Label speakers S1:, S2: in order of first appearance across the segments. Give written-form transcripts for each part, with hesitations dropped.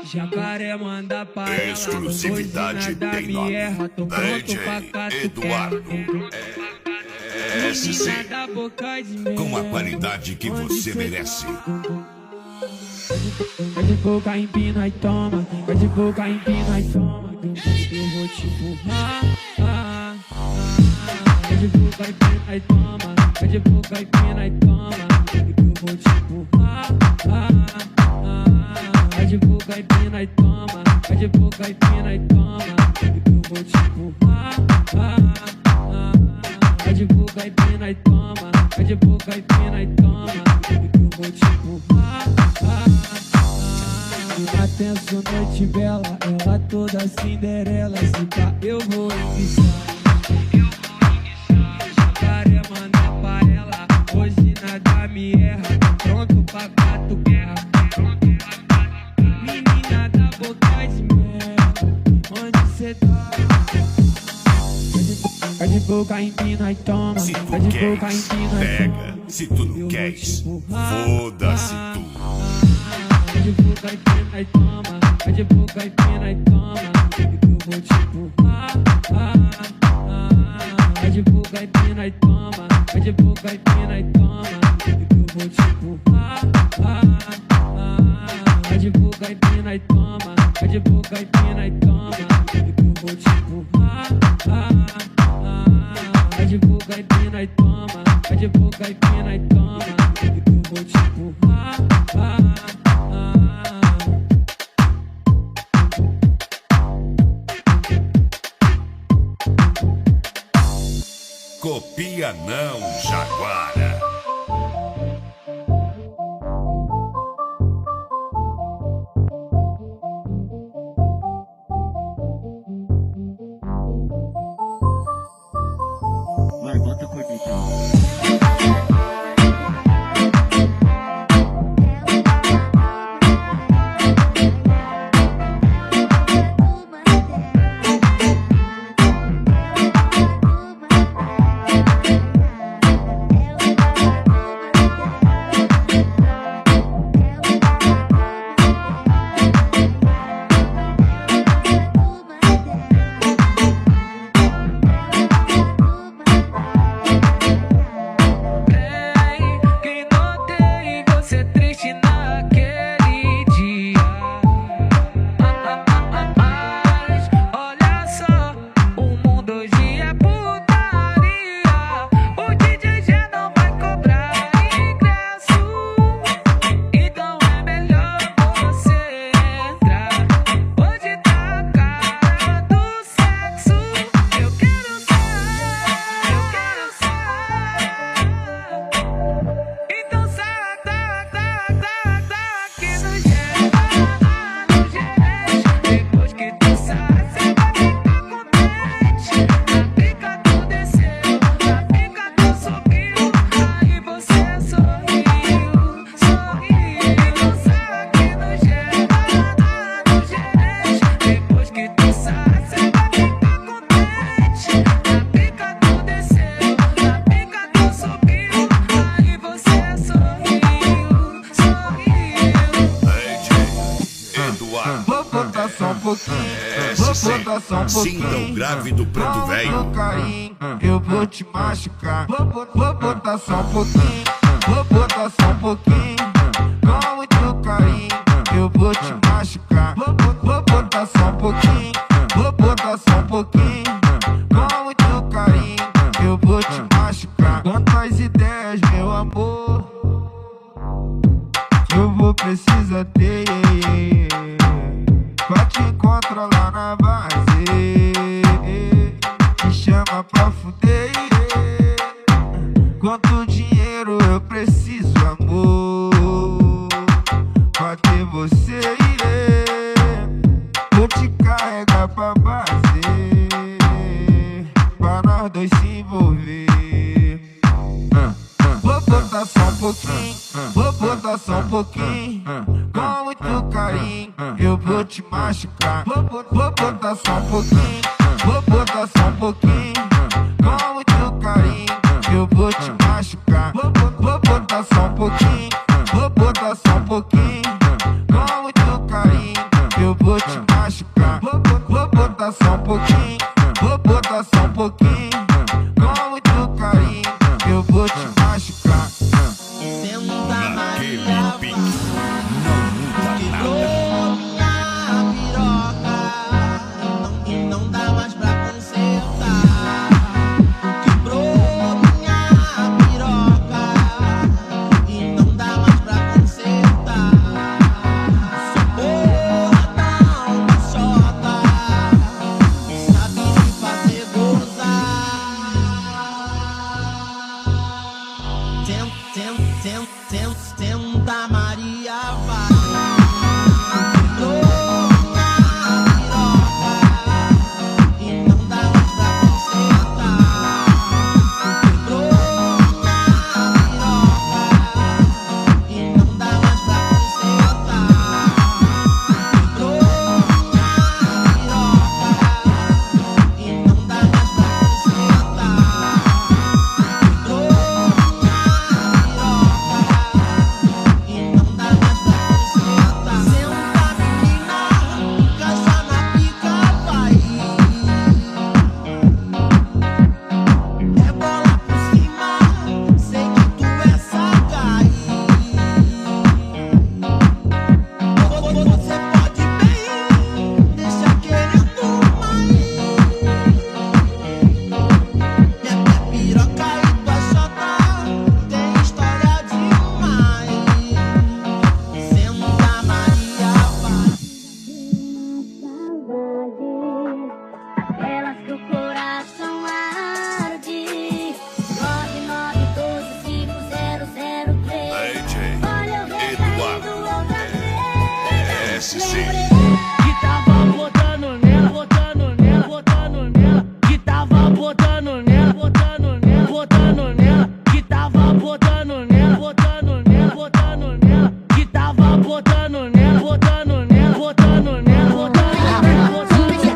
S1: Jacaré manda pra ela,
S2: exclusividade tem nome. DJ Eduardo SC, com a qualidade que você merece.
S1: Vai de boca, empina e toma. Vai de boca, empina e toma. Eu vou te empurrar. Vai de boca, empina e toma. Vai de boca, empina e toma. Eu vou te empurrar. Vai de boca, empina e toma. Vai de boca, empina e toma. Eu vou te empurrar. Vai de boca, empina e toma. Vai de boca, empina e toma. Eu vou te empurrar. Atenção, noite bela, ela toda Cinderela. Se pá, eu vou enguiçar. Jacaré manda pra ela, hoje nada me erra. Pronto pra catucar. Menina da boca de mel, onde cê tá? Vai de boca, empina e toma.
S2: Se tu
S1: Vai de
S2: queres,
S1: boca, empina e
S2: pega.
S1: toma.
S2: Se tu não queres, foda-se tu.
S1: Vai de boca, empina e toma. Vai de boca, empina e toma. Eu vou te empurrar. Vai de boca, empina e toma. Vai de boca, empina e toma. Eu vou te empurrar. Vai de boca, empina e toma. Vai de boca, empina e toma. Eu vou te empurrar. Vai de boca, empina e toma. Vai de boca, empina e toma. Eu vou te empurrar.
S2: Copia não, Jaguara.
S3: Vai, bota a corneta aí.
S2: Sinta o grave do preto velho.
S4: Eu vou te machucar. Vou botar só um pouquinho. Vou botar só um pouquinho. Com muito carinho. Eu vou te machucar. Vou botar só um pouquinho. Vou botar só um pouquinho. Com muito carinho. Eu vou te machucar. Quantas ideias, meu amor, eu vou precisar ter pra te controlar na base. Me chama pra fuder. Quanto dinheiro eu preciso, amor, pra ter você. Vou te carregar pra base, pra nós dois se envolver. Vou botar só um pouquinho. Vou botar só um pouquinho. Com muito carinho. Eu vou te machucar. Vou botar só um pouquinho. Vou botar só um pouquinho. Com muito carinho. Eu vou te machucar. Vou botar só um pouquinho. Vou botar só um pouquinho. Com muito carinho. vou te machucar. Vou botar só um pouquinho, vou botar só um pouquinho. Com muito carinho, eu vou te machucar.
S2: Naquele pique, não muda nada.
S5: E não dá mais pra consertar. Quebrou minha piroca e não dá mais pra consertar. Sou porra da uma chota, sabe me fazer gozar. Tenta Maria vai.
S1: Que tava botando nela, botando nela, botando nela. Que tava botando nela, botando nela, botando nela. Que tava botando nela, botando nela, botando nela. Que tava botando nela, botando nela, botando nela, botando nela, botando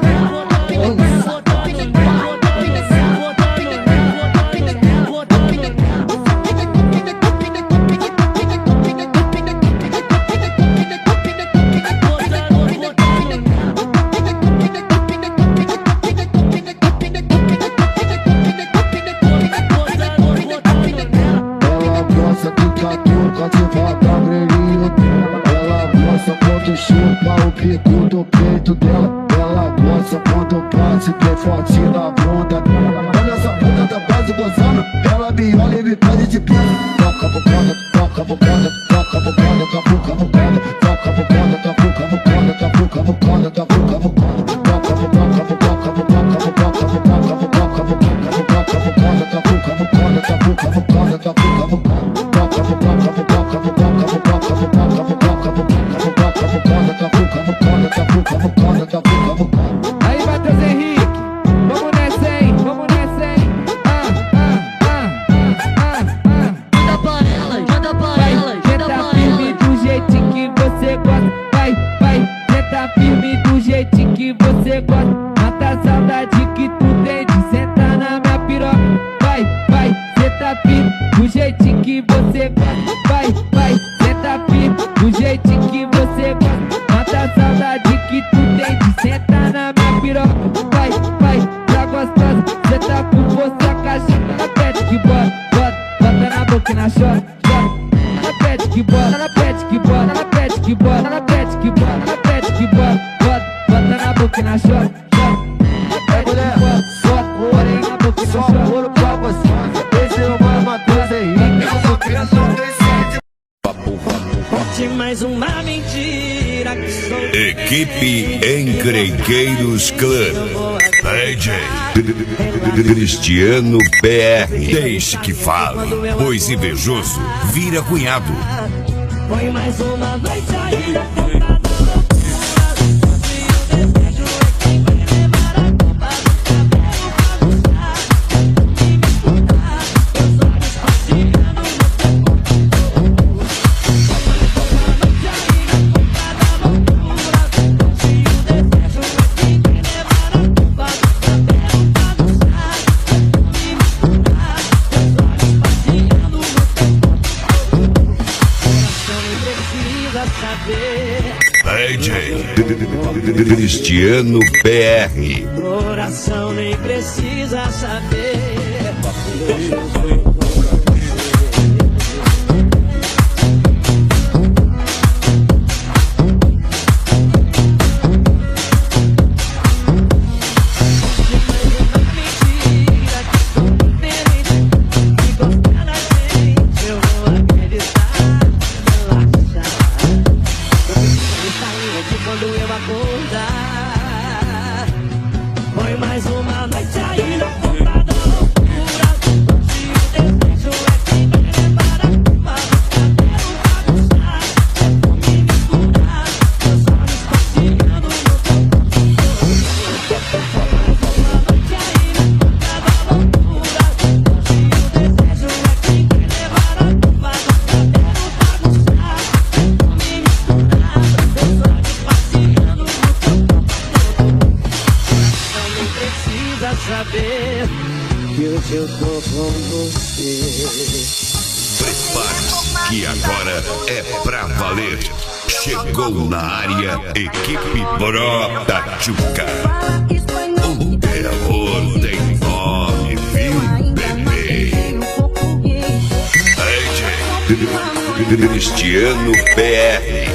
S6: chupa o pico do peito dela. Ela gosta quando bate bem forte na bunda dela. Olha essa puta da base gozando, ela me olha e me pede de pé. Toca a bocada, toca a bocada, toca a bocada, cafuca a bocada, toca a bocada, cafuca a bocada, cafuca a bocada, cafuca a bocada, toca a bocada, toca a bocada, toca a bocada, toca a bocada, toca a bocada, cafuca a bocada, cafuca a bocada, cafuca a bocada, toca a bocada, toca a bocada, toca a bocada.
S1: Aí, Matheus Henrique, vamos nessa, hein? Vamos nessa, hein?
S7: Manda pra elas, manda pra elas, manda pra
S1: firme
S7: elas.
S1: do jeitinho que você gosta. Vai, vai, senta firme do jeitinho que você gosta. Mata a saudade que tu tem de sentar na minha piroca. Vai, vai, senta firme do jeitinho que você gosta. Vai, vai, senta firme do jeitinho que você gosta. Mata a saudade que tu tem de sentar na minha piroca. Vai, vai, tá gostosa, cê tá com você a caixa. Ela pede que bota, bota, bota na boca e na chora, chora. Ela pede que bota, ela pede que bota, ela pede que bota, ela pede que bota, ela pede que bota, bota, bota na boca e na chora, chora. Ela pede que bota, bota, bota na boca e na chora.
S6: Ouro pra você, esse é o mano Matheus Henrique. Eu só queria
S5: Conte mais uma mentira que sou.
S2: Equipe Encrenqueiros Clã. DJ Cristiano PR. Deixe que fale, pois invejoso vira cunhado.
S5: Foi mais uma noite ainda. Saber
S2: Cristiano PR.
S5: Coração nem precisa saber. Foi mais uma noite aí na ponta da loucura. Se o desejo é que vai levar a culpa do cabelo bagunçar, é fome misturar, meus olhos passeando no teu corpo. Foi mais uma noite aí na ponta da loucura. Se o desejo é que vai levar a culpa do cabelo bagunçar, é fome misturar, meus olhos passeando no teu corpo. Não precisa saber que hoje eu tô com você.
S2: Prepare-se que agora é pra valer. Chegou na área, equipe Pro da Tchuca. O terror tem nome, viu, bebê? DJ Cristiano PR.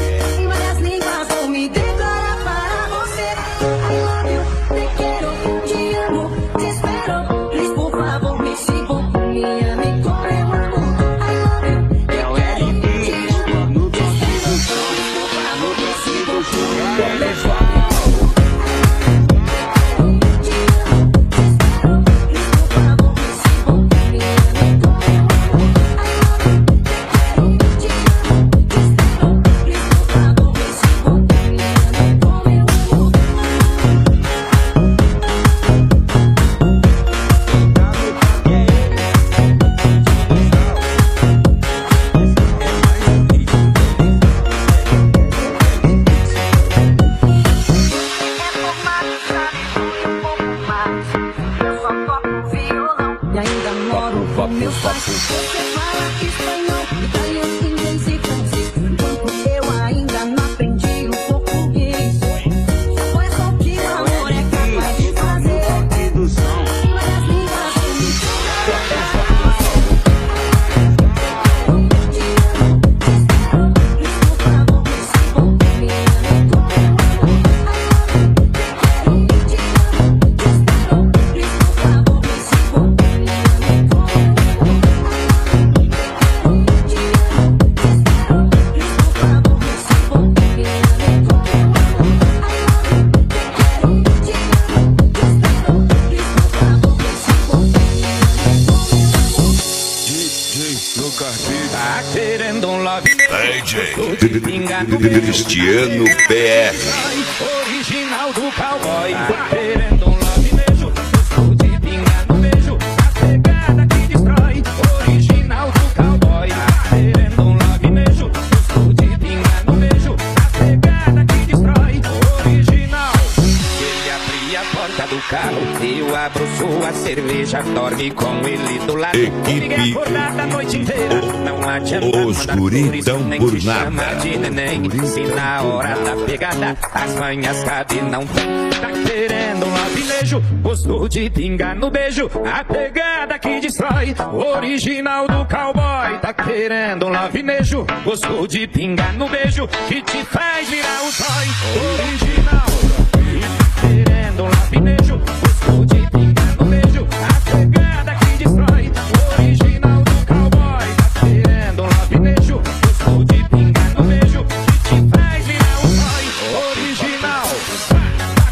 S8: Meus pais, você fala espanhol, italiano, inglês e francês, enquanto eu ainda não aprendi o português. Pois só que o amor é capaz de fazer. Uma das línguas que me
S5: Tá querendo um love
S2: DJ Cristiano PR.
S5: original do cowboy. Tá querendo um love beijo, gosto de pingar no beijo, a pegada que destrói. Original do cowboy. Tá querendo um love beijo, gosto de pingar no beijo, a pegada que destrói. Original. Ele abria a porta do carro, eu abro sua cerveja, dorme com ele do lado.
S2: Equipe
S5: Acordada a noite inteira, não adianta.
S2: Os guritão por nada.
S5: De neném, se na hora da pegada as manhas cadê não tem. Tá querendo um labilejo, gostou de pingar no beijo, a pegada que destrói. Original do cowboy. Tá querendo um labinejo, gostou de pingar no beijo, que te faz virar o zói. Original. Tá querendo um labinejo, gostou de pingar no beijo, a pegada que destrói. Original do cowboy. Tá querendo um labinejo, gostou de pingar no beijo, que te faz virar o zói. Original. Tá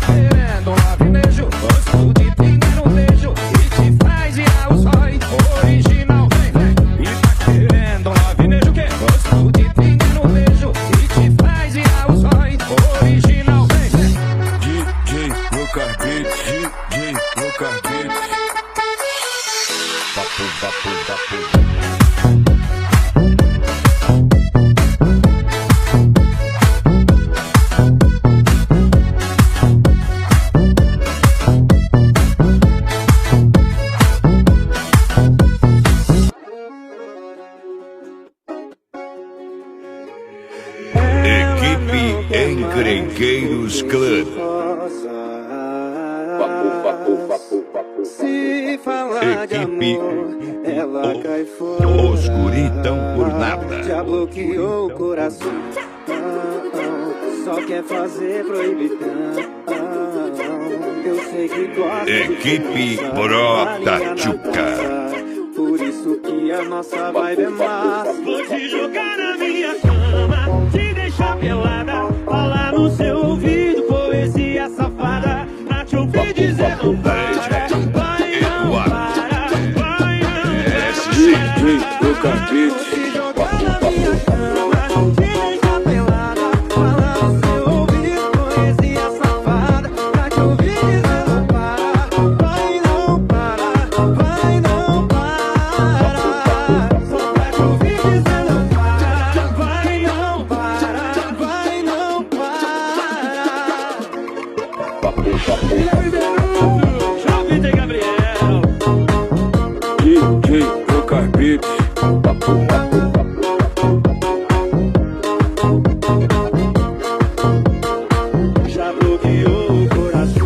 S5: querendo um labinejo, gostou de pingar no beijo, que te faz virar o zói. Original. Vem, vem. E tá querendo um labinejo que gostou de pingar no beijo, que te faz virar o zói. Original. Vem, vem.
S2: Clã.
S9: Se falar de
S2: Equipe
S9: amor, ela cai fora.
S2: Os Guri Tão Por Nada.
S9: Já bloqueou o coração. Só quer fazer proibidão. Eu sei que gosta
S2: Equipe
S9: de
S2: Brota Tchuca.
S9: por isso que a nossa vibe é massa.
S10: Vou te jogar na minha cama, te deixar pelada, falar no seu ouvido poesia safada, pra te ouvir dizer não para, vai não para, vai não para.
S9: Vou te jogar na minha cama, te deixar pelada, falar no seu ouvido poesia safada, pra te ouvir dizer não para, vai não para, vai não para. Só pra te ouvir dizer não para, vai não para, vai não para.
S10: Jovem de Gabriel,
S9: DJ Lucas Beats.
S10: já bloqueou o coração,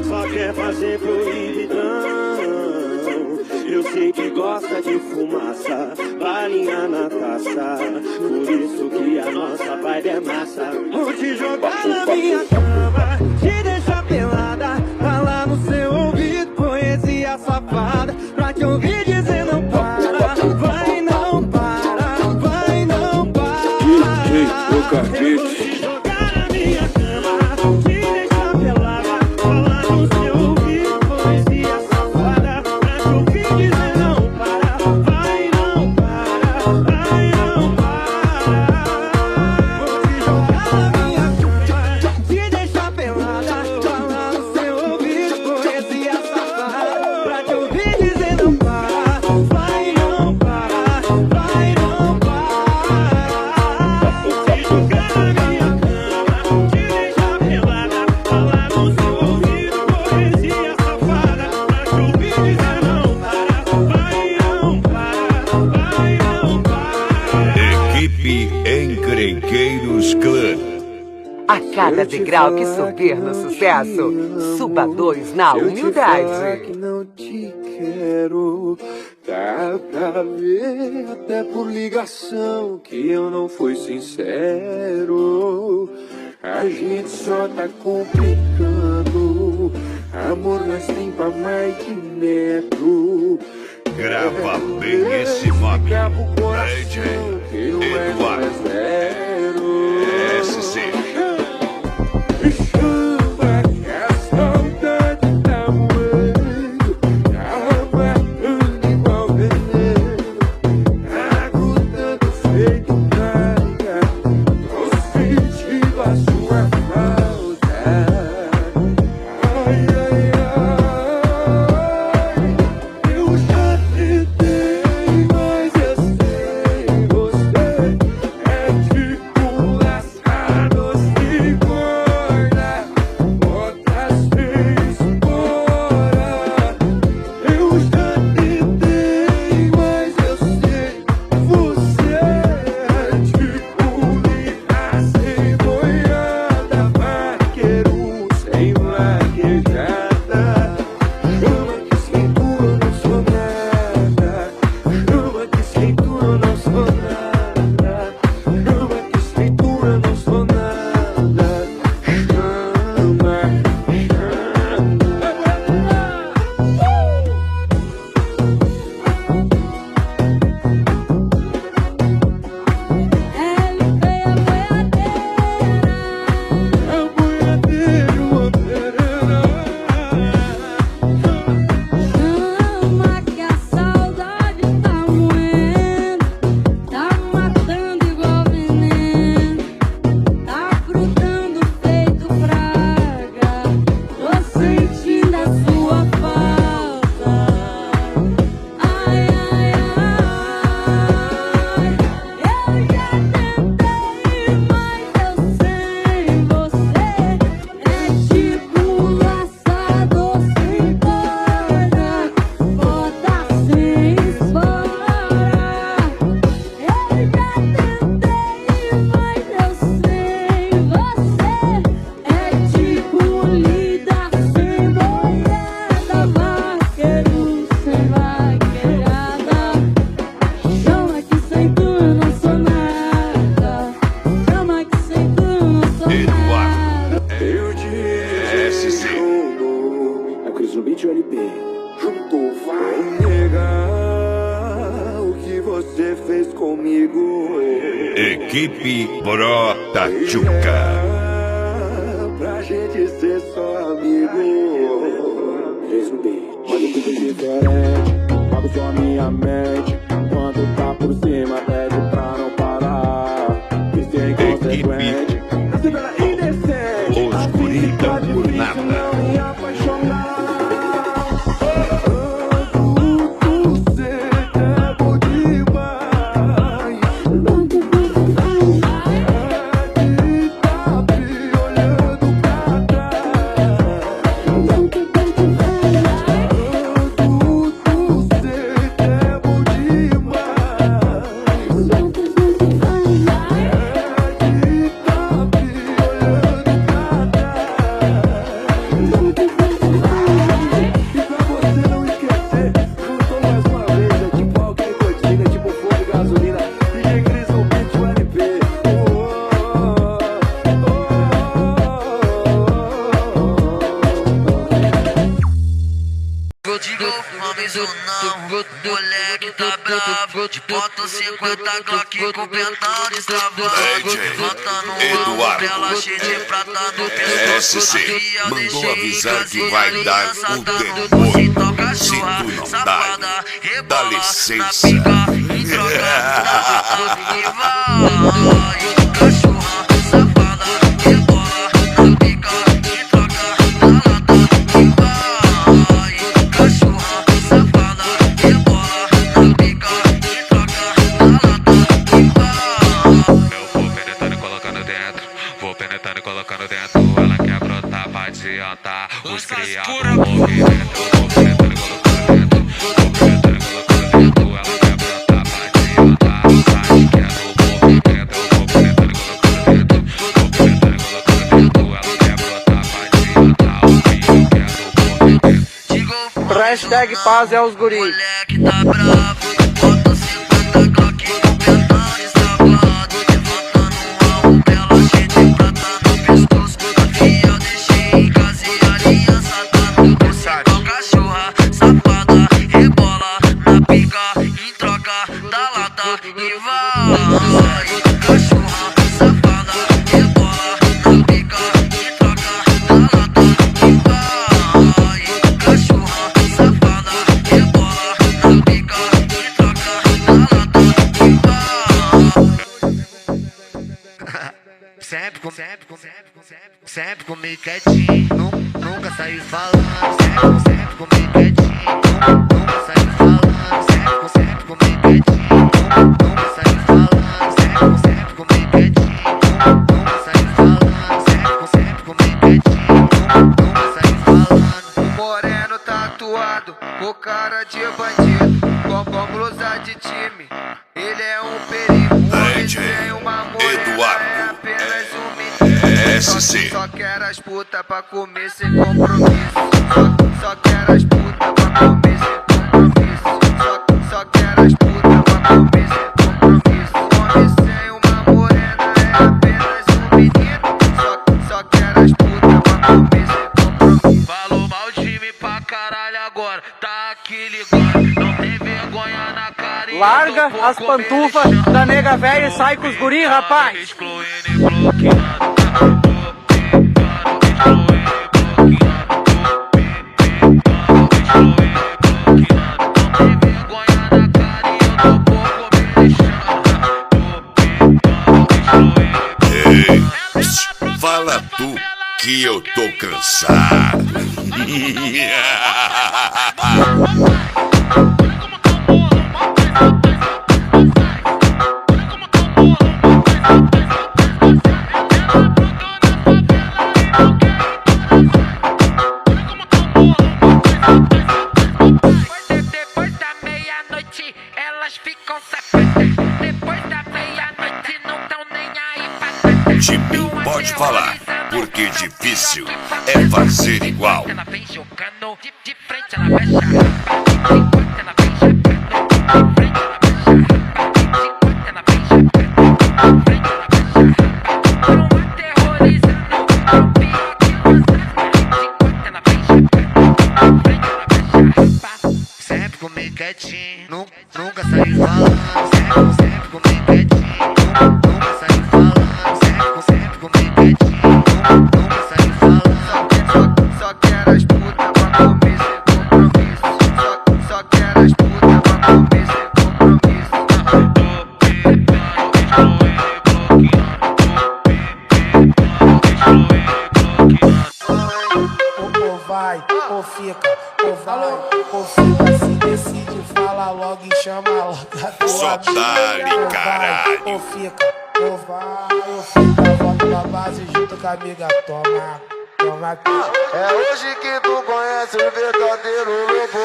S10: só quer fazer proibidão. Eu sei que gosta de fumaça, balinha na taça, por isso que a nossa vibe é massa.
S9: Vou te jogar na minha cama, te deixar pelada, falar no seu ouvido poesia safada, pra te ouvir dizer não para, vai não para, vai não para. DJ Lucas Beats.
S10: Te jogar na minha cama, te deixar pelada, falar no seu ouvido poesia safada, pra te ouvir dizer não para, vai não para, vai não para.
S9: Vou te jogar na minha cama, te deixar pelada, falar no seu ouvido poesia safada, pra te ouvir dizer não para, vai não para, vai não para.
S10: Te jogar na minha cama, te deixar pelada, falar no seu ouvido poesia safada, pra te ouvir dizer não para, vai não para, vai não para.
S2: Equipe Encrenqueiros Clã.
S11: A cada degrau que subir no sucesso, suba 2 na
S9: Falar
S11: humildade.
S9: que não te quero, dá pra ver até por ligação que eu não fui sincero. A gente só tá complicando, amor nós tem pra mais de metro.
S2: Grava bem esse nome.
S9: Acaba o coração,
S2: DJ
S9: que eu é
S2: Eduardo
S9: zero.
S2: SC.
S9: Chuva que a saudade tá moendo, tá amarrando igual veneno, tá grudando feito praga, tô sentindo a sua falta. Ai, ai, ai, eu já tentei, mas eu sei, você é
S2: Eduardo SC.
S9: A Cris no beat e o LP. Juntou, vai negar o que você fez comigo.
S2: Equipe Pro Tachuca.
S9: Pra gente ser só amigo. Cris no beat. Olha tudo diferente. Pago só minha mente. Quando tá por cima, pede pra não parar. Isso é inconsequente. Nasci pela indecente.
S2: Os guritas por nada.
S7: Moleque tá bravo, de ponto 50 Glock com pentão destravado. Levantando um ela cheia de prata no pescoço.
S2: SC mandou avisar que vai dar o demônio. Se tu não dá, dá licença.
S7: Em troca da e vai, cachorra safada, rebola na pica. Em troca da lata e vai, cachorra safada, rebola na pica. Em troca da lata e vai.
S5: Eu vou penetrando e colocando dentro. Vou penetrando e colocando dentro. Ela quer brotar pra adiantar. Os criados movimento. Vou penetrando e colocando dentro. Vou penetrando e colocando dentro. Ela quer brotar pra adiantar. Sai que é no movimento. Vou penetrando e colocando dentro. Vou penetrando e colocando dentro. Ela quer brotar pra adiantar. O filho que é no movimento.
S11: Hashtag paz é os guris.
S7: Moleque tá bravo, bota 50 Glock com pentão destravado. Levantando uma ela cheia de prata no pescoço. A filha deixei em casa e a aliança tá no bolso. Então cachorra safada, rebola na pica. Em troca da lata e vai. Cachorra safada, rebola na pica. Em troca da lata e vai. Cachorra safada, rebola na pica. Em troca da lata e vai. Sempre comigo quietinho, nunca saí falando. Sempre comigo quietinho, nunca saí falando. Sempre comigo quietinho, nunca saí falando. Sempre comigo quietinho, nunca saí falando. Sempre comigo quietinho, nunca saí falando.
S4: Moreno tatuado, com cara de bandido, com blusa de time. Ele é um perigo,
S2: DJ
S4: tem uma morena,
S2: Eduardo
S4: é apenas um menino.
S2: SC.
S4: Só quer as putas pra comer sem compromisso. Só quer as putas pra comer sem compromisso. Só quer as putas pra comer sem compromisso. Homem sem uma morena é apenas um menino. Só quer as putas pra comer sem compromisso.
S7: Falou mal de mim pra caralho agora, tá aqui ligado. Não tem vergonha na cara e
S11: Larga
S7: eu tô
S11: as
S7: por comer
S11: pantufas
S7: lixão.
S11: da nega velha e sai com os guri, rapaz.
S7: Excluindo e bloqueando.
S2: Ei, fala tu que eu tô cansado.
S7: Depois da meia-noite, elas ficam safadas. Depois da meia-noite, não tão nem aí pra
S2: De mim pode falar, porque difícil é fazer igual.
S7: Ela vem jogando de frente, ela vai charrar. Ela vem jogando de frente, ela vai charrar. Ela vem jogando de frente, ela vai charrar. Não aterroriza. Nunca saí falando, sempre comigo quietinho. Nunca saí falando, sempre comigo quietinho. Nunca saí falando, só quero as putas pra comer sem compromisso. Só quero as putas pra comer sem compromisso.
S9: Ou vai, ou fica, ou vai, ou fica. Se decide, fala logo e chama logo a tua
S2: Só
S9: amiga.
S2: dá-lhe,
S9: Ou vai,
S2: caralho.
S9: ou fica, ou vai, ou fica. Volta pra base junto com a amiga. Toma, toma.
S4: É hoje que tu conhece o verdadeiro lobo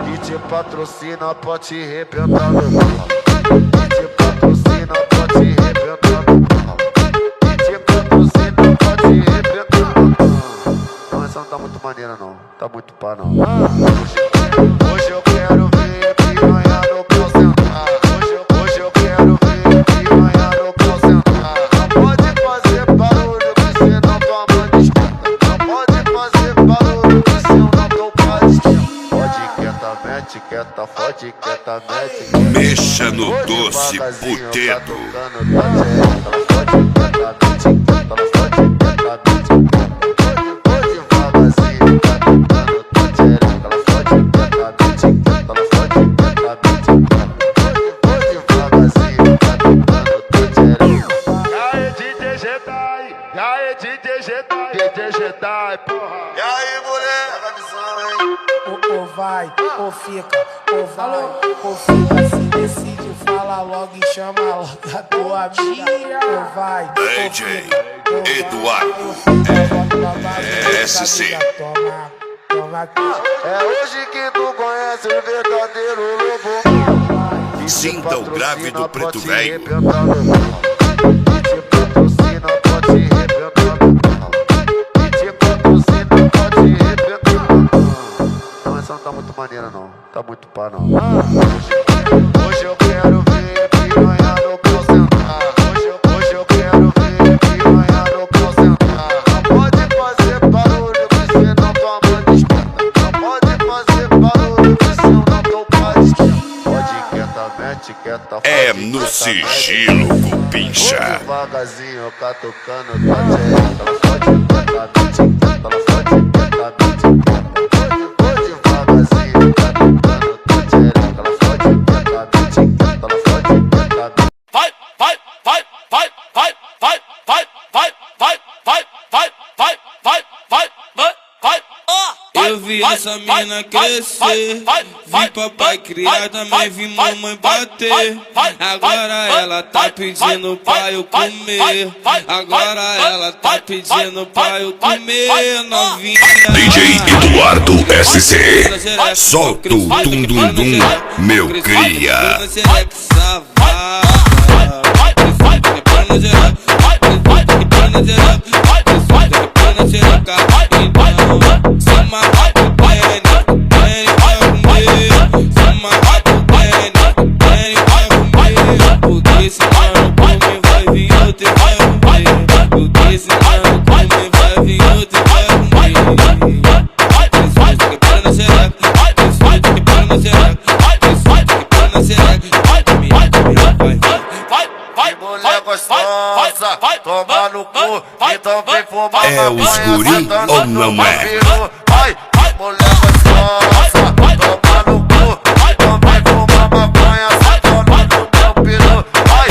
S4: que te patrocina pra te arrebentar no pau. Que te patrocina pra te arrebentar no pau. Que te patrocina pra te arrebentar no pau. Não, essa não tá muito maneira não, tá muito pá não. Hoje eu quero ver piranha no pau sentar. Hoje eu quero ver piranha no pau sentar. Não pode fazer barulho que senão tua mãe desperta. Não pode fazer barulho que senão teu pai desperta. Fode quieta, mete quieta, fode quieta, mete quieta.
S2: Mexa no doce putedo.
S4: E aí, moleque, visão, hein?
S9: Ou vai, ou fica, ou vai, ou fica. Se decide, fala logo e chama logo a tua amiga. Ou vai, ou
S2: DJ
S9: fica, ou vai,
S2: Eduardo
S9: ou fica. Volta pra base junto com a
S2: SC.
S9: amiga. Toma, toma.
S4: É hoje que tu conhece o verdadeiro lobo.
S2: Sinta o grave do preto velho.
S4: Que te patrocina pra te arrebentar no pau. Que te patrocina pra te arrebentar no pau. Não, essa não tá muito maneira não, tá muito pá não. Hoje eu quero ver piranha no pau sentar. Hoje eu quero ver piranha no pau sentar. Não pode fazer barulho que senão tua mãe desperta. Não pode fazer barulho que senão teu pai desperta. Fode quieta, mete quieta,
S2: É
S4: fode
S2: no
S4: quieta,
S2: sigilo,
S4: mete quieta.
S2: cupincha.
S4: Vou devagarzinho, catucando tua tchereca. Ela fode quieta, mete quieta, ela fode quieta, mete quieta. Vou devagarzinho, catucando tua tchereca. Ela fode quieta, mete quieta, ela fode quieta, mete.
S5: Vai, vai, vai, vai, vai, vai, vai, vai, vai, vai, vai, vai, vai, vai, vai.
S12: Eu vi essa mina crescer, vi papai criar, também vi mamãe bater. Agora ela tá pedindo pra eu comer. Agora ela tá pedindo pra eu comer. Novinha
S2: DJ Eduardo SC. Solta o dum-dum-dum, meu cria.
S12: Porque senão vai vir outro e vai comer. Porque senão vai vir outro e vai comer. Que para na xereca, que para na xereca, que para na xereca, vai.
S4: Mulher gostosa, toma no cu, então vem fumar
S2: É os guri ou não é?
S4: Vai, mulher gostosa, toma no cu, então vem fumar maconha, sentando no meu peru. Vai,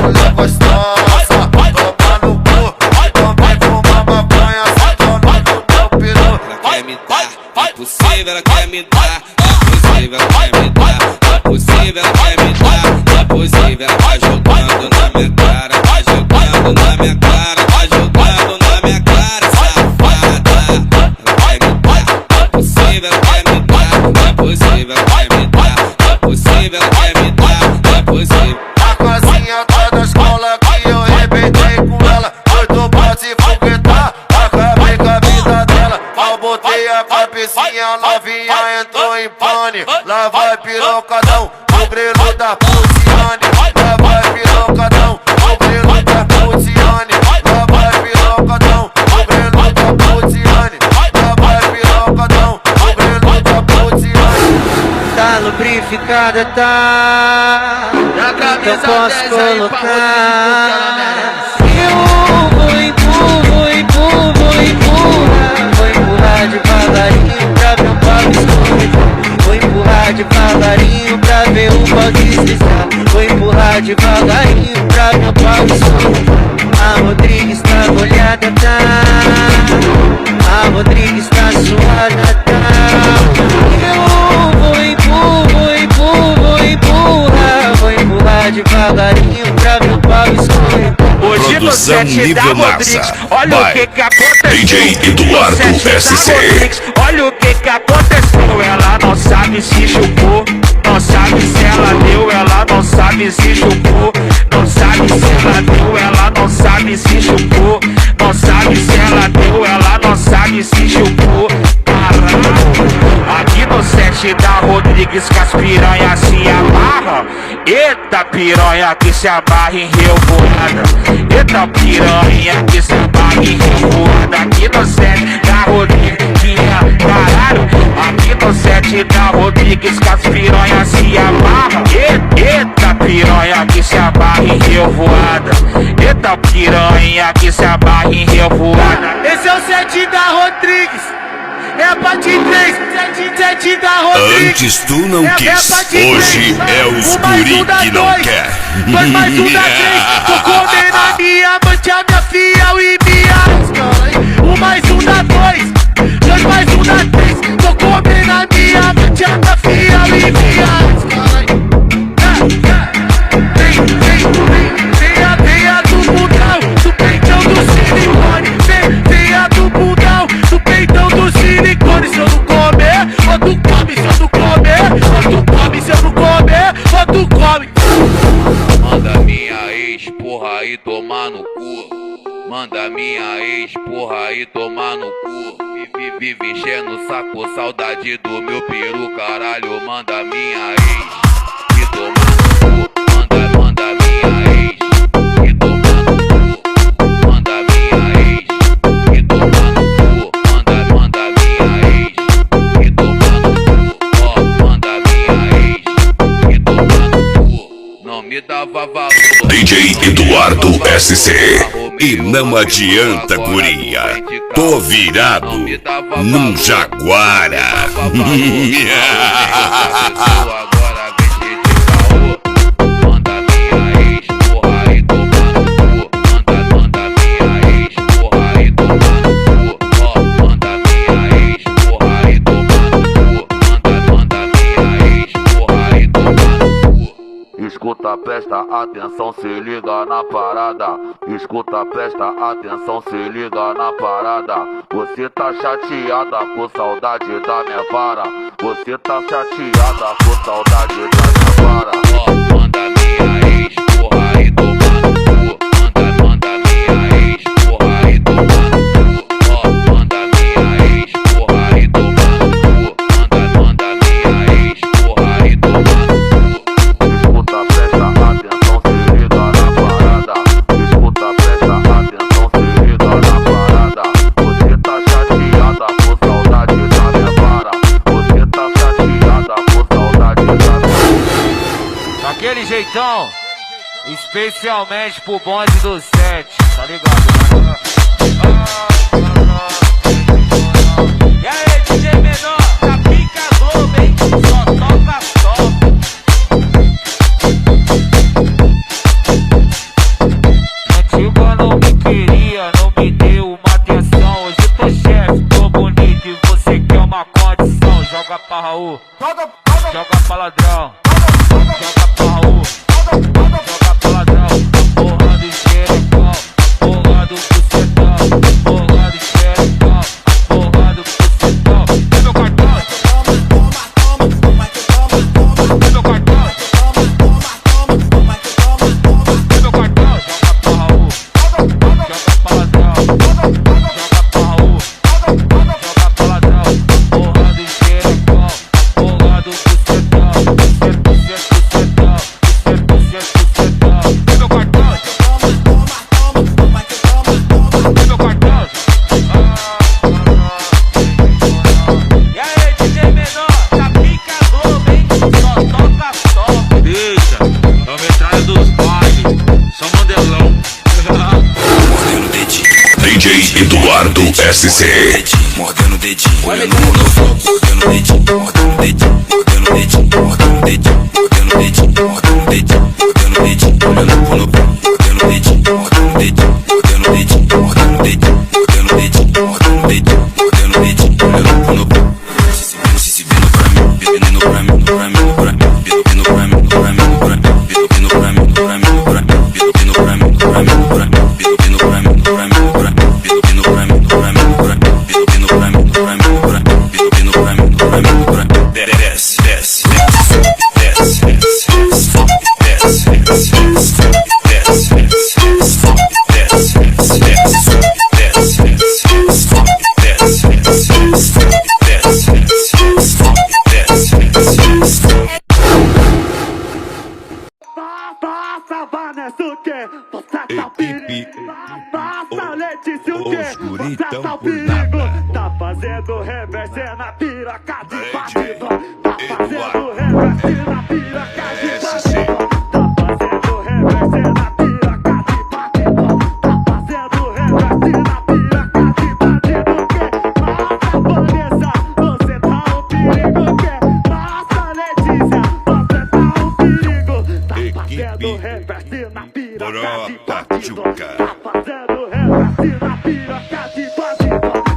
S4: mulher gostosa, toma no cu, então vem fumar maconha, sentando no meu peru.
S12: Ela quer me dar, impossível, ela quer me dar, impossível, ela quer me dar, impossível, ela quer me dar, impossível, ela tá jogando na minha cara, tá jogando na minha cara, tá jogando na minha cara, safada. Ela quer me dar, impossível, ela quer me dar, impossível, ela quer me dar, impossível, ela quer me dar, impossível.
S4: A casinha tá da escola que eu arrebentei com ela. Foi do bote foguetar, acabei com a vida dela. Mal botei a cabecinha, novinha entrou em pane. Lá vai pirocadão, o grilo da Puciane. Lá vai pirocadão, o grilo da Puciane. Lá vai pirocadão, o grilo da Puciane. Lá vai pirocadão, o grilo da Puciane.
S11: Tá no brief,
S9: modificada tá, então posso colocar. Eu vou empurrar devagarinho pra ver o pau escorregar. Vou empurrar devagarinho pra ver o pau deslizar. Vou empurrar devagarinho pra ver o pau escorregar. A Rodrigues tá molhada, tá. A Rodrigues tá suada, tá. Eu vou empurrar devagarinho pra ver o pau escorregar.
S2: Hoje no set da Rodrigues, olha o que aconteceu. DJ Eduardo SC.
S5: Olha o que aconteceu. Ela não sabe se chupou, não sabe se ela deu. Ela não sabe se chupou, não sabe se ela deu. Ela não sabe se chupou, não sabe se ela deu. Ela não sabe se chupou. Aqui no set da Rodrigues que as piranhas se amarram. Eita piranha que se amarra em revoada. Eita piranha que se amarra em revoada. Aqui no set da Rodrigues que é caralho. Aqui no set da Rodrigues que as piranhas se amarram. Eita piranha que se amarra em revoada. Eita piranha que se amarra em revoada.
S9: Esse é o set da Rodrigues. É a parte 3, set da Rodrigues.
S2: Antes tu não quis, hoje é os guri que não quer.
S9: 2 mais 1 dá 3, tô comendo a minha amante, a minha fiel e minha. 1 mais 1 dá 2, 2 mais 1 dá 3, tô comendo a minha amante, a minha fiel e minha. Venha do bundão, do peitão do silicone. Venha do bundão, do peitão do silicone. Se eu não comer, ou tu come. Se eu não comer, ou tu come. Se eu não comer, ou tu come.
S12: Manda minha ex, porra, aí tomar no cu. Manda minha ex, porra, aí tomar no cu. Vive enchendo o saco, saudade do meu peru, caralho. Manda minha ex, que tomar no cu. Manda minha ex, que tomar no cu. Manda minha ex, que tomar no cu. Manda minha ex, que tomar no cu. Ó, manda minha ex, que tomar no cu. Não me dava valor.
S2: DJ Eduardo SC. E não adianta, guria. Tô virado num jaguara.
S12: Escuta, presta atenção, se liga na parada. Escuta, presta atenção, se liga na parada. Você tá chateada com saudade da minha vara. Você tá chateada com saudade da minha vara. Ó, manda minha ex, porra, aí tomar no cu. Manda minha ex, porra, aí tomar no cu. Ó, manda minha ex, porra, aí tomar no cu. Manda minha ex, porra, aí tomar no cu. Escuta, presta atenção, se liga na parada. Escuta, presta atenção, se liga na parada. Você tá chateada por saudade da minha vara. Você tá chateada por saudade da minha vara.
S5: Daquele jeitão, especialmente pro bonde do set, tá ligado? E aí, DJ Menor, tá pica Globo, hein? Só toca top. Antiga não me queria, não me deu uma atenção. Hoje tô chefe, tô bonito e você quer uma condição. Joga pra Raul, joga pra ladrão, joga pra Raul, joga pra ladrão. Porra do xerecão, porra do bucetão, porra do xerecão, porra do bucetão. É meu cartão, é meu cartão, é meu cartão. Joga pra Raul, joga pra ladrão, joga pra Raul, joga pra ladrão. Porra do xerecão, porra do
S2: Eduardo SC.
S12: Mordendo o dedinho, olhando pro novo. Mordendo o dedinho, mordendo o dedinho, mordendo o dedinho, mordendo o dedinho, mordendo o dedinho, mordendo o dedinho, mordendo o dedinho, olhando pro novo. Mordendo o dedinho, mordendo o dedinho, mordendo o dedinho, mordendo o dedinho, mordendo o dedinho, mordendo o dedinho, mordendo o dedinho, olhando pro novo. Se vindo pra mim, bebendo pra mim, pra mim, pra mim, bebendo pra mim, pra mim, pra mim, bebendo pra mim, pra mim, pra mim, bebendo pra mim, pra mim, pra mim, bebendo pra mim, pra mim, pra mim, bebendo pra mim, pra mim, pra mim, bebendo pra mim, pra mim, pra mim, bebendo pra mim, pra mim, pra mim. Desce, desce, desce, desce, desce, desce, desce,
S10: Passa, Vanessa, o quê? Você tá perigo. Passa, Letícia, o quê? Você tá perigo. Tá fazendo reverse na piroca de batido. Tá fazendo reverse na piroca de batido. Tá fazendo reverse na piroca de batido. Tá fazendo reverse na piroca de batido. Passa, Vanessa, você tá um perigo. Passa, Letícia, você tá um perigo. Tá fazendo reverse na piroca de batido. Tá fazendo reverse na piroca de batido.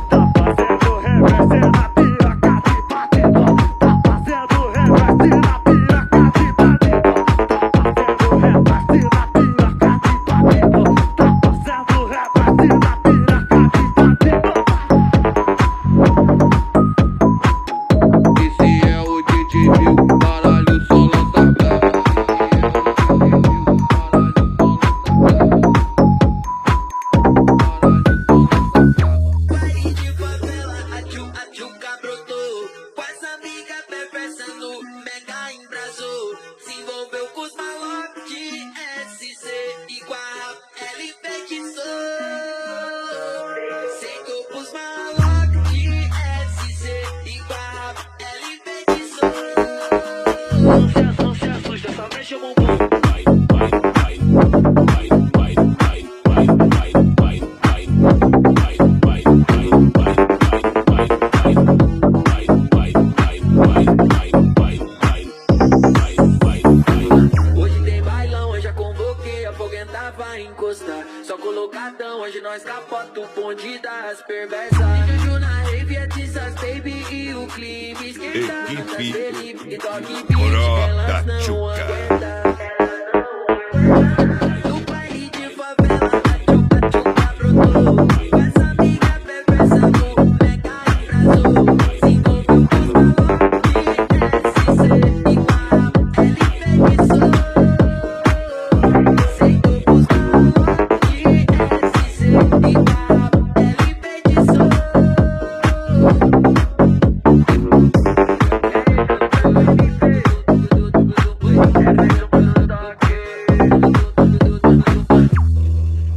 S10: Tá fazendo reverse na piroca de batido. Tá fazendo reverse na piroca de batido. Tá fazendo reverse na piroca de batido. Tá fazendo reverse na piroca de batido.
S13: Esse é o DJ Bill, baralho só lança brava.
S7: Baile de favela, a tchuca brotou. Com as amigas perversando, mega embrasou. Se envolveu com os malocos de SC. E com a rap, ela enfeitiçou. Sentou pros malocos de SC. E com a rap, ela enfeitiçou.
S10: Sucesso, dessa vez chamou um pouco.
S7: Hoje tem bailão, hoje já convoquei, a foguenta vai encostar. Só colocadão, hoje nós capota o bonde das perversas. E Juju na rave, é Tissas, baby e o clipe esquenta.
S2: Equipe
S7: E toque beat,
S2: Brota
S7: elas não
S2: Tchuca.
S7: aguentam. No baile de favela, a tchuca brotou. Com essa amiga perversa no mega embrasou. Se envolveu com os malocos de SC. E com a rap, ela enfeitiçou. Sentou pros malocos de SC. E com a rap, ela enfeitiçou.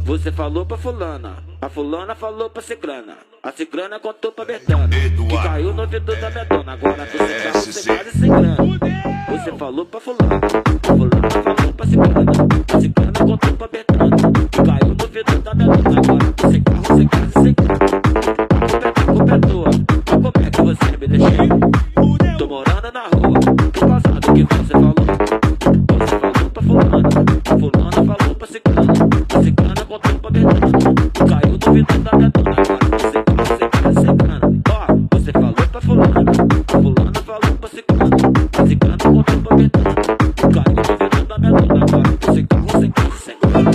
S13: Você falou pra fulana, a fulana falou pra ciclana, a ciclana contou pra Betana, que
S2: Eduardo
S13: caiu no ouvido da Betana, agora tu sem carro,
S2: SC.
S13: sem quase sem grana. Você falou pra fulana, a fulana falou pra ciclana, a ciclana contou pra Betana, que caiu no ouvido da Betana, agora tu sem carro, sem quase sem grana. A culpa é tua, mas como é que você me deixou? Tô morando na rua, por causa do que você falou. Você falou pra fulana, a fulana falou pra ciclana, a ciclana contou pra Betana, caiu no ouvido da Betana, agora você carro, sem cara, sem grana. Ó, você falou pra fulana, a fulana falou pra ciclana, a ciclana contou pra Betana, caiu no ouvido da Betana, agora você carro, sem cara, sem grana.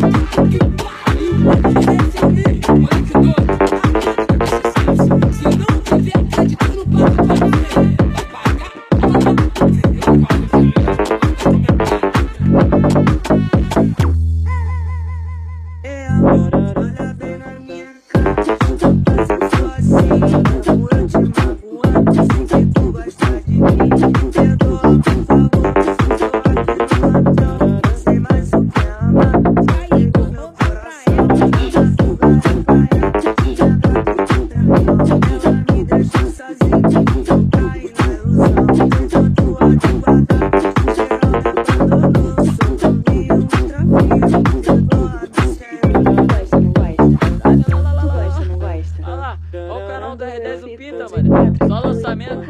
S14: Olha o canal da R10 do Pinta, mano. Só lançamento.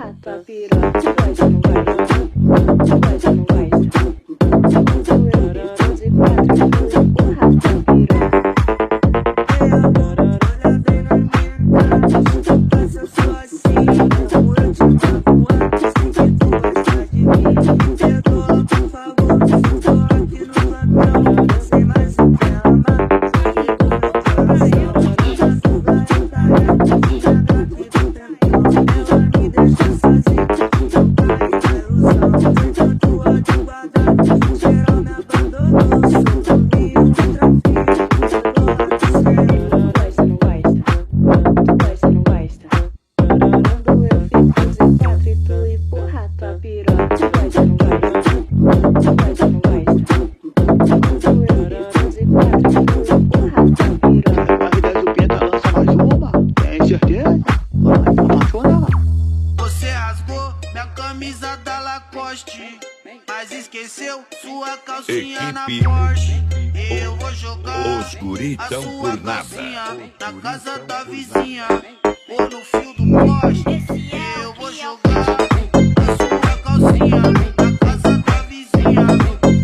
S4: Você rasgou minha camisa da Lacoste, mas esqueceu sua calcinha na
S2: Equipe
S4: Porsche. Eu vou jogar
S2: Os guri
S4: a
S2: tão
S4: sua
S2: por nada.
S4: calcinha na casa da vizinha ou no fio do poste. Eu vou jogar a sua calcinha na casa da vizinha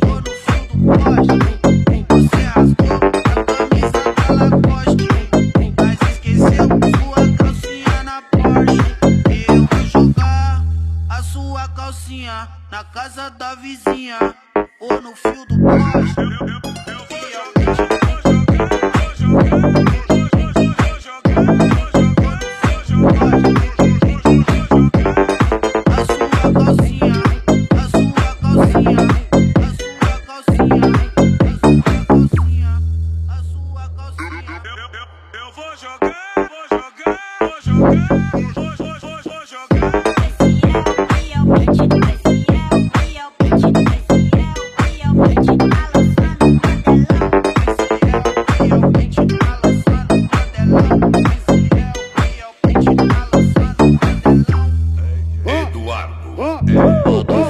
S4: ou no fio do poste. Você rasgou a camisa da Lacoste, mas esqueceu sua calcinha na Porsche. Eu vou jogar a sua calcinha na casa da vizinha ou no fio do poste.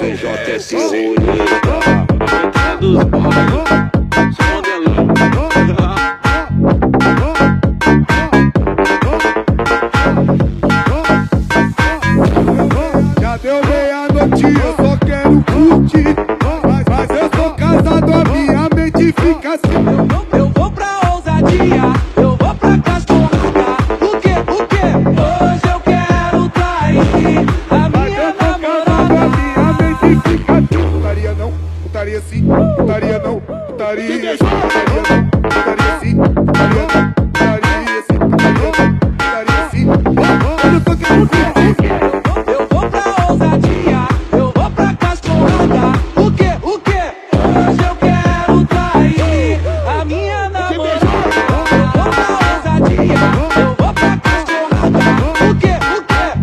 S2: VJS
S6: Já deu meia-noite, eu só quero curtir. Mas eu sou casado, a minha mente fica assim.
S9: Eu vou pra ousadia, eu vou pra cascurada. O quê? Hoje eu quero trair a minha namorada.
S6: A minha mente fica assim. Putaria não, putaria sim. Putaria não, putaria sim. Putaria não, putaria sim. Putaria não, putaria sim. Putaria não, putaria sim. Eu só quero curtir.
S9: Eu vou pra ousadia, eu vou pra cascurada. O quê? Hoje eu quero trair a minha namorada. Eu vou pra ousadia, eu vou pra cascurada. O quê?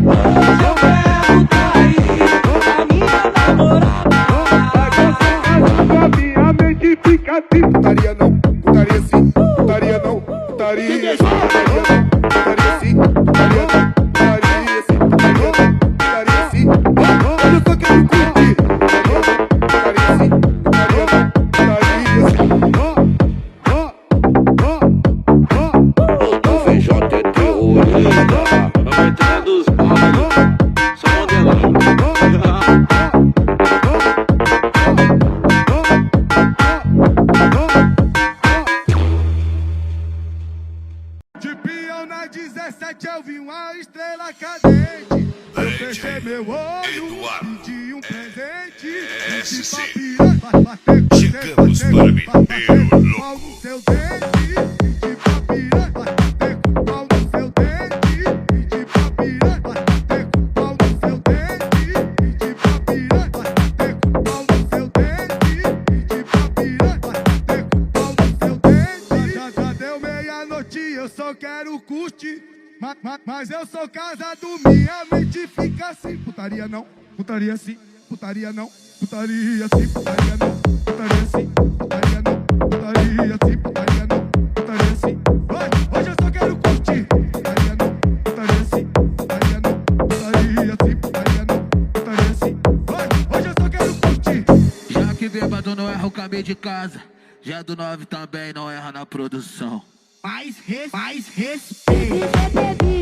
S9: Hoje eu quero trair a minha namorada.
S6: A minha mente fica assim. Putaria não, putaria sim. Putaria não, putaria sim. Putaria não, putaria sim. Putaria não, putaria sim. Putaria não, putaria sim. Eu só quero curtir. Putaria sim. Putaria não, putaria sim.
S2: O VJ é terrorista.
S13: Vai entrar dos bagulho, só modelão.
S6: De peão na 17 eu vi uma estrela cadente. Eu fechei meu olho, pedi um presente.
S2: SC.
S6: Chegamos
S2: para meter o
S6: pau no seu dente. Pedi pra piranha, bater com pau no seu dente. Pedi pra piranha, bater com pau no seu dente. Pedi pra piranha, bater com pau no seu dente. Pedi pra piranha, bater com pau no seu dente. Já deu meia-noite, eu só quero curtir. Mas eu sou casado, minha mente fica assim. Putaria não, putaria sim. Putaria não, putaria sim. Putaria não, putaria sim. Putaria não, putaria sim. Putaria não, putaria sim. Hoje eu só quero curtir. Putaria não, putaria sim. Putaria não, putaria sim. Putaria não, putaria sim. Hoje eu só quero curtir.
S15: Já que bêbado não erra o caminho de casa, já do 9 também não erra na produção.
S6: Mais respeito.
S8: Baby,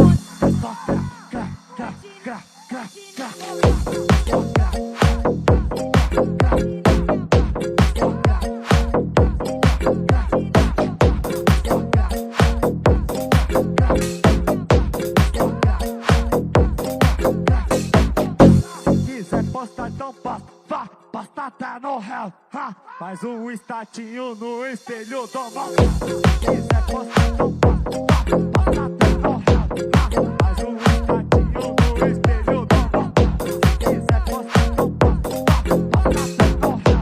S8: bunda.
S9: Quiser postar, então posta, posta tá no réu, faz um estatinho no espelho do mal. Quiser postar, então posta, posta tá no réu, faz um estatinho no espelho do mal. Quiser postar, então posta, posta tá no réu,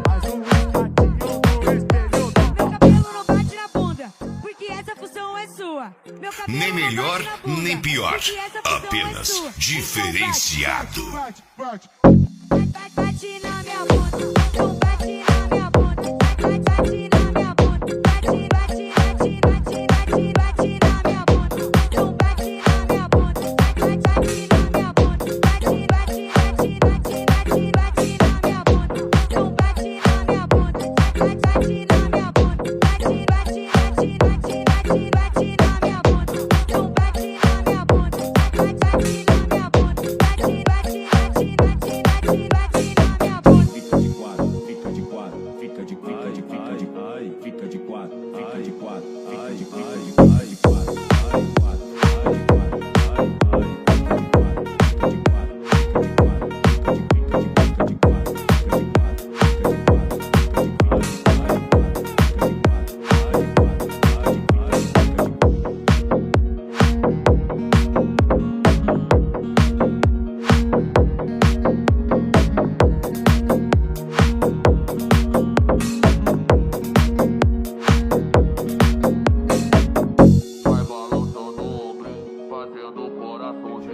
S9: faz um estatinho no espelho do mal.
S8: Meu cabelo não bate na bunda, porque essa função é sua. Meu cabelo
S2: Nem
S8: não
S2: melhor,
S8: bate na bunda,
S2: nem pior.
S8: porque essa função
S2: Apenas
S8: é sua.
S2: diferenciado.
S8: Bate na minha bunda, então bate na minha bunda, bate na minha bunda, bate na minha bunda, então bate na minha bunda, bate na minha bunda, bate na minha bunda, então bate na minha bunda, bate na minha bunda, bate na minha bunda, então bate na minha bunda,
S10: Fica de quatro, fica de quatro, fica de quatro, fica de quatro, fica de quatro.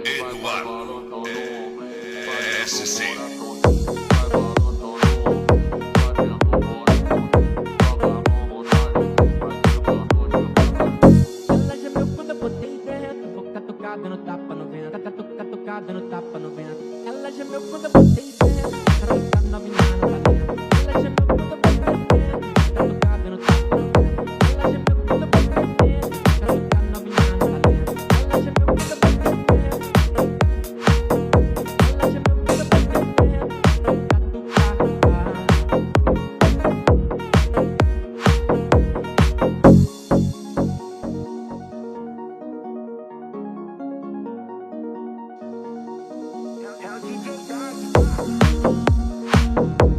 S2: Eduardo SC.
S1: Ela gemeu quando eu botei dentro, boca tocada no tapa no vento, tocada no tapa no vento. Ela gemeu quando eu botei dentro, tá novinha no talento. Ela gemeu quando eu botei dentro, tá tocada no tapa no vento. Ela gemeu quando eu botei dentro, tá novinha no talento. Ela gemeu quando eu botei dentro, ela gemeu quando eu botei dentro, tá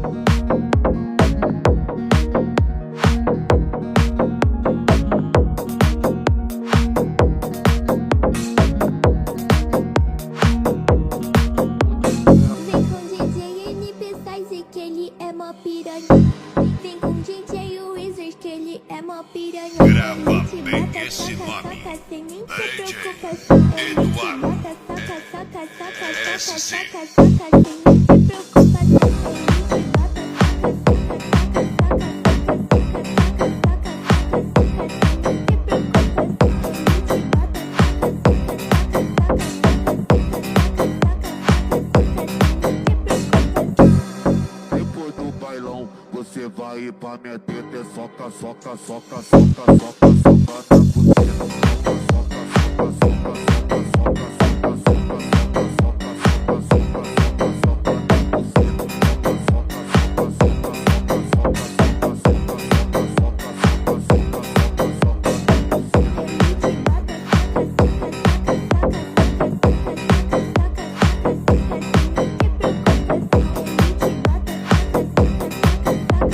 S8: Vem com DJ NP Size que ele é mó piranha. Vem com DJ Wizard que ele é mó piranha.
S2: Grava bem esse nome. DJ Eduardo SC.
S6: Depois do bailão, você vai ir pra minha teta, é soca, soca, soca, soca, soca, soca na buceta. Soca, soca, soca, soca, soca, soca, soca, soca, soca, soca, soca, soca, soca, soca na buceta. Soca, soca, soca, soca, soca, soca, soca, soca, soca, soca, soca, soca, soca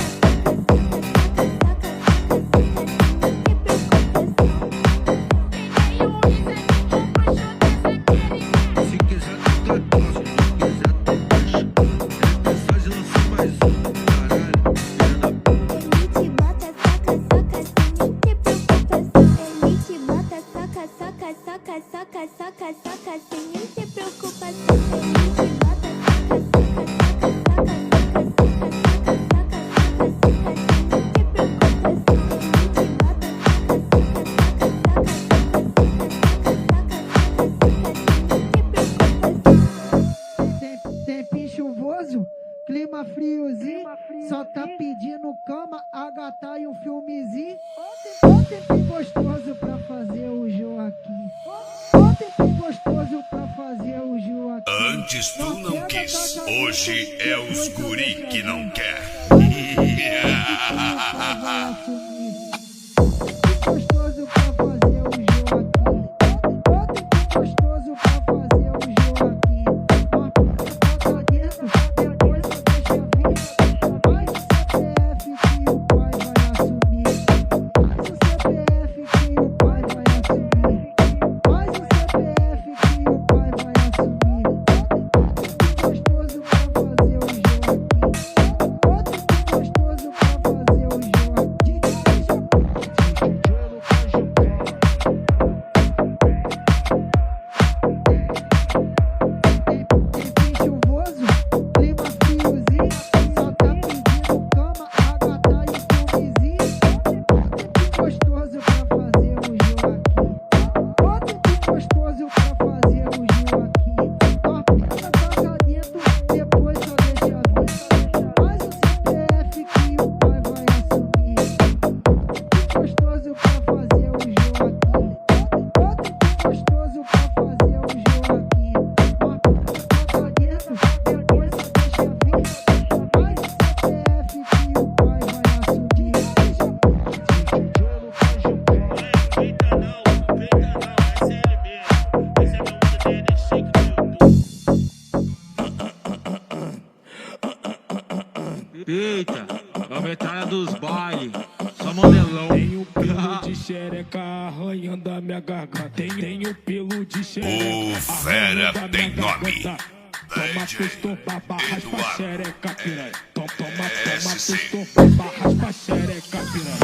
S6: na buceta.
S8: DJ Wizard
S16: chuvoso, clima friozinho, só tá pedindo cama, a gata e um filmezinho. Ontem foi gostoso pra fazer o Joaquim. Ontem foi gostoso pra fazer o Joaquim.
S2: Antes tu não quis, hoje é os guri que não quer.
S16: Gostoso pra fazer o Joaquim. Ontem foi gostoso pra fazer o Joaquim. Bota dentro, depois só deixa vir. Faz o CPF que o pai vai assumir. Faz o CPF que o pai vai assumir. Faz o CPF que o pai vai assumir. Ontem foi gostoso pra fazer o Joaquim. Ontem foi gostoso pra fazer o Joaquim. Chuvoso, clima friozinho, só tá pedindo cama, a gata e o filmezinho. Ontem foi gostoso pra fazer o Joaquim. Ontem foi gostoso pra fazer o Joaquim. Bota pra dentro, depois só deixa vir. Faz o CPF que o pai vai assumir. Foi gostoso pra fazer o Joaquim. Ontem foi gostoso pra fazer o Joaquim. Bota dentro, depois só deixa vir. Faz o CPF que o pai vai assumir.
S15: Eita, a metralha dos bailes, só modelão.
S10: Tenho pelo de xereca arranhando a minha garganta. Tenho pelo de xereca.
S2: O fera tem nome.
S10: Toma pistol, baba, raspa xereca, piranha. Toma
S2: SC.
S10: pistol, baba, raspa xereca, piranha.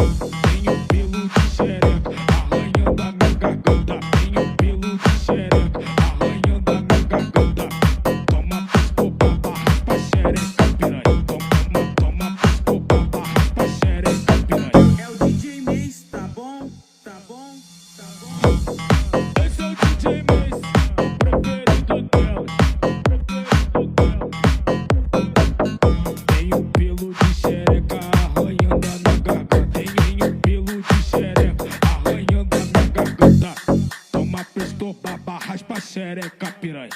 S10: Tenho pelo de xereca arranhando a minha garganta. Tenho pelo de xereca arranhando a minha garganta. Toma pistol, baba, raspa xereca, piranha. Toma pistol, baba, raspa xereca, piranha.
S9: É o DJ Mace, tá bom? Tá bom? Tá bom?
S10: Esse é o DJ Mace, o preferido dela. Tenho pelo de xereca arranhando a minha garganta. Tenho pelo de xereca arranhando a minha garganta. Toma pistol, baba, raspa xereca, piranha.